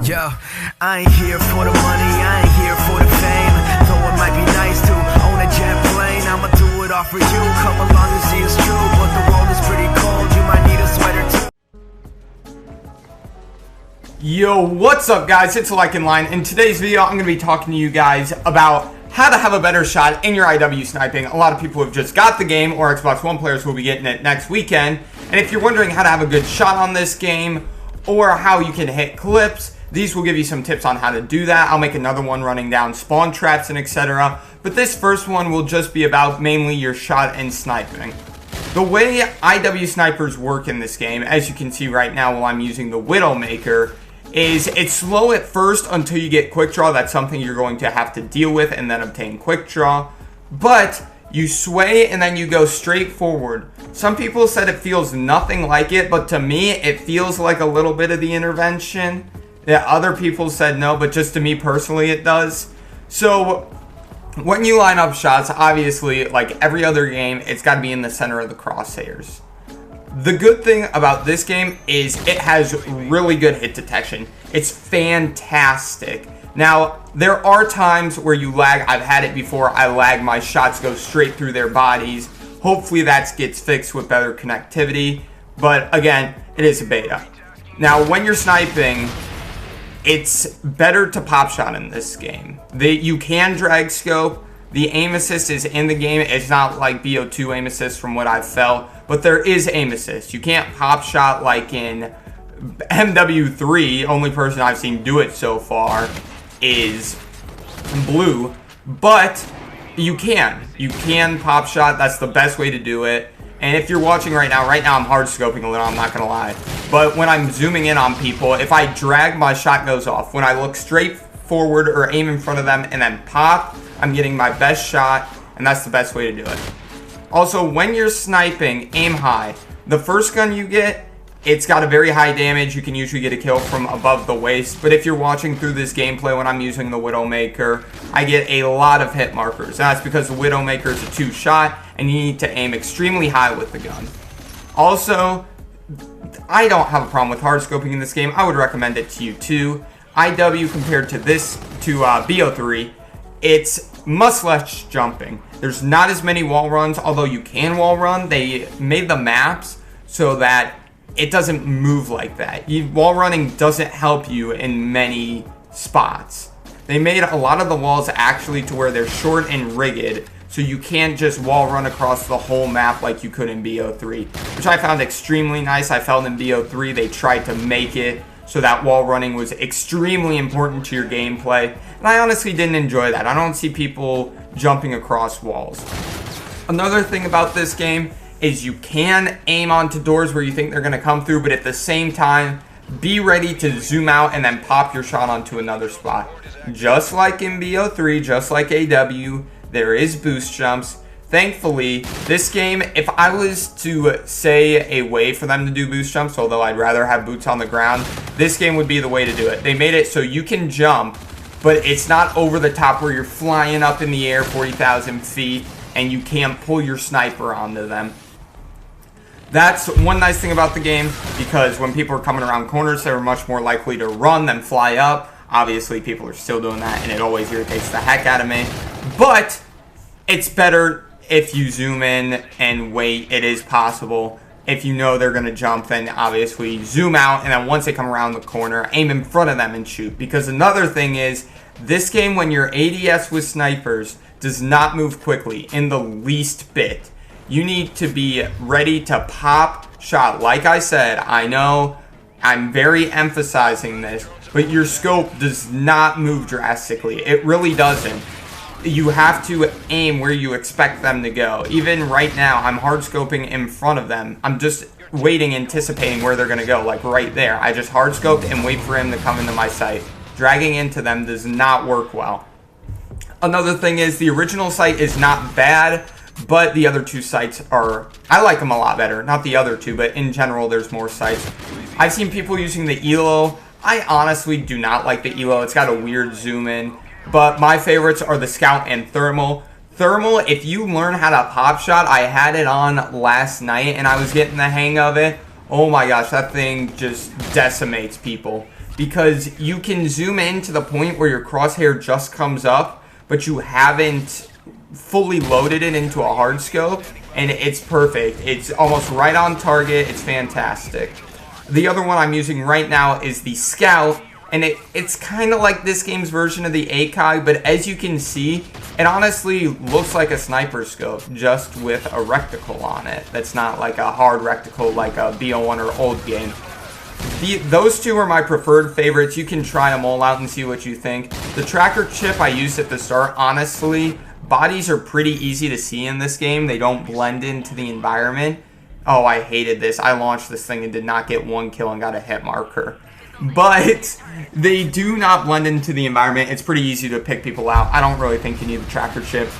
Yo, I ain't here for the money, I ain't here for the fame. Though it might be nice to own a jet plane, I'ma do it all for you. Come along and see it's true, but the world is pretty cold. You might need a sweater too. Yo, what's up guys? It's Like in Line. In today's video, I'm going to be talking to you guys about how to have a better shot in your IW sniping. A lot of people have just got the game, or Xbox One players will be getting it next weekend. And if you're wondering how to have a good shot on this game, or how you can hit clips, these will give you some tips on how to do that. I'll make another one running down spawn traps and etc. But this first one will just be about mainly your shot and sniping. The way IW snipers work in this game, as you can see right now while I'm using the Widowmaker, is it's slow at first until you get quick draw. That's something you're going to have to deal with and then obtain quick draw. But you sway and then you go straight forward. Some people said it feels nothing like it, but to me it feels like a little bit of the intervention. Yeah, other people said no, but just to me personally it does. So when you line up shots, obviously like every other game, it's got to be in the center of the crosshairs. The good thing about this game is it has really good hit detection. It's fantastic. Now, there are times where you lag. I've had it before. I lag. My shots go straight through their bodies. Hopefully that gets fixed with better connectivity. But again, it is a beta. Now, when you're sniping, it's better to pop shot in this game. You can drag scope. The aim assist is in the game. It's not like BO2 aim assist from what I've felt, but there is aim assist. You can't pop shot like in MW3. Only person I've seen do it so far is Blue, but you can pop shot. That's the best way to do it. And if you're watching right now I'm hard scoping a little, I'm not gonna lie. But when I'm zooming in on people, if I drag, my shot goes off. When I look straight forward or aim in front of them and then pop, I'm getting my best shot, and that's the best way to do it. Also, when you're sniping, aim high. The first gun you get, it's got a very high damage. You can usually get a kill from above the waist, but if you're watching through this gameplay when I'm using the Widowmaker, I get a lot of hit markers. And that's because the Widowmaker is a two-shot, and you need to aim extremely high with the gun. Also, I don't have a problem with hard scoping in this game. I would recommend it to you too. IW compared to BO3, it's much less jumping. There's not as many wall runs, although you can wall run. They made the maps so that it doesn't move like that. Wall running doesn't help you in many spots. They made a lot of the walls actually to where they're short and rigged, so you can't just wall run across the whole map like you could in BO3, which I found extremely nice. I felt in BO3 they tried to make it so that wall running was extremely important to your gameplay, and I honestly didn't enjoy that. I don't see people jumping across walls. Another thing about this game is you can aim onto doors where you think they're going to come through, but at the same time, be ready to zoom out and then pop your shot onto another spot. Just like in BO3, just like AW, there is boost jumps. Thankfully, this game, if I was to say a way for them to do boost jumps, although I'd rather have boots on the ground, this game would be the way to do it. They made it so you can jump, but it's not over the top where you're flying up in the air 40,000 feet and you can't pull your sniper onto them. That's one nice thing about the game, because when people are coming around corners, they're much more likely to run than fly up. Obviously, people are still doing that, and it always irritates the heck out of me. But it's better if you zoom in and wait. It is possible. If you know they're going to jump, then obviously zoom out, and then once they come around the corner, aim in front of them and shoot. Because another thing is, this game, when you're ADS with snipers, does not move quickly in the least bit. You need to be ready to pop shot. Like I said, I know I'm very emphasizing this, but your scope does not move drastically. It really doesn't. You have to aim where you expect them to go. Even right now, I'm hard scoping in front of them. I'm just waiting, anticipating where they're going to go, like right there. I just hard scoped and wait for him to come into my sight. Dragging into them does not work well. Another thing is the original sight is not bad, but the other two sights are, I like them a lot better. Not the other two, but in general, there's more sights. I've seen people using the ELO. I honestly do not like the ELO. It's got a weird zoom in. But my favorites are the Scout and Thermal. Thermal, if you learn how to pop shot, I had it on last night and I was getting the hang of it. Oh my gosh, that thing just decimates people. because you can zoom in to the point where your crosshair just comes up, but you haven't fully loaded it into a hard scope, and it's perfect. It's almost right on target. It's fantastic. The other one I'm using right now is the Scout, and it's kind of like this game's version of the ACOG, but as you can see, it honestly looks like a sniper scope, just with a reticle on it. That's not like a hard reticle like a BO1 or old game. Those two are my preferred favorites. You can try them all out and see what you think. The tracker chip I used at the start, honestly, bodies are pretty easy to see in this game. They don't blend into the environment. Oh, I hated this. I launched this thing and did not get one kill and got a hit marker. But they do not blend into the environment. It's pretty easy to pick people out. I don't really think you need the tracker chip.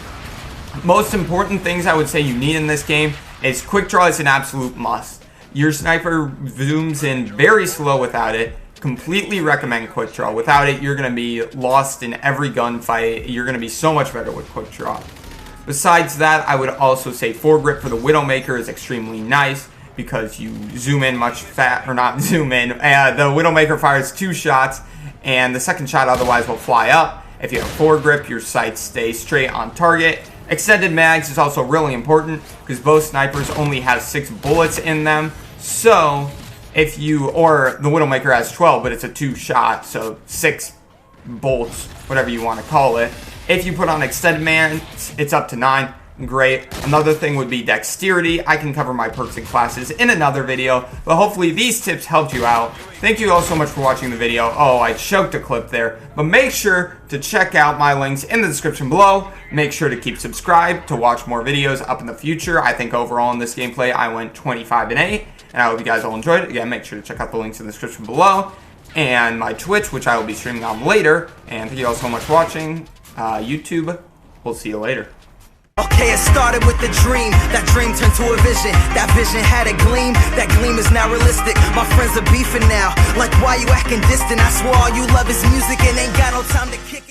Most important things I would say you need in this game is quick draw is an absolute must. Your sniper zooms in very slow without it. Completely recommend quick draw. Without it, you're going to be lost in every gunfight. You're going to be so much better with quick draw. Besides that, I would also say foregrip for the Widowmaker is extremely nice, because you zoom in much or not zoom in. The Widowmaker fires 2 shots, and the second shot otherwise will fly up. If you have foregrip, your sights stay straight on target. Extended mags is also really important, because both snipers only have 6 bullets in them. So, if you, or the Widowmaker has 12, but it's a 2-shot, so 6 bolts, whatever you want to call it. If you put on extended mags, it's up to 9. Great. Another thing would be dexterity. I can cover my perks and classes in another video, but hopefully these tips helped you out. Thank you all so much for watching the video. Oh, I choked a clip there, but make sure to check out my links in the description below. Make sure to keep subscribed to watch more videos up in the future. I think overall in this gameplay I went 25-8, and I hope you guys all enjoyed it. Again, make sure to check out the links in the description below, and my Twitch, which I will be streaming on later. And thank you all so much for watching. YouTube, we'll see you later. Okay, it started with a dream. That dream turned to a vision. That vision had a gleam. That gleam is now realistic. My friends are beefing now. Like, why you acting distant? I swear all you love is music and ain't got no time to kick it.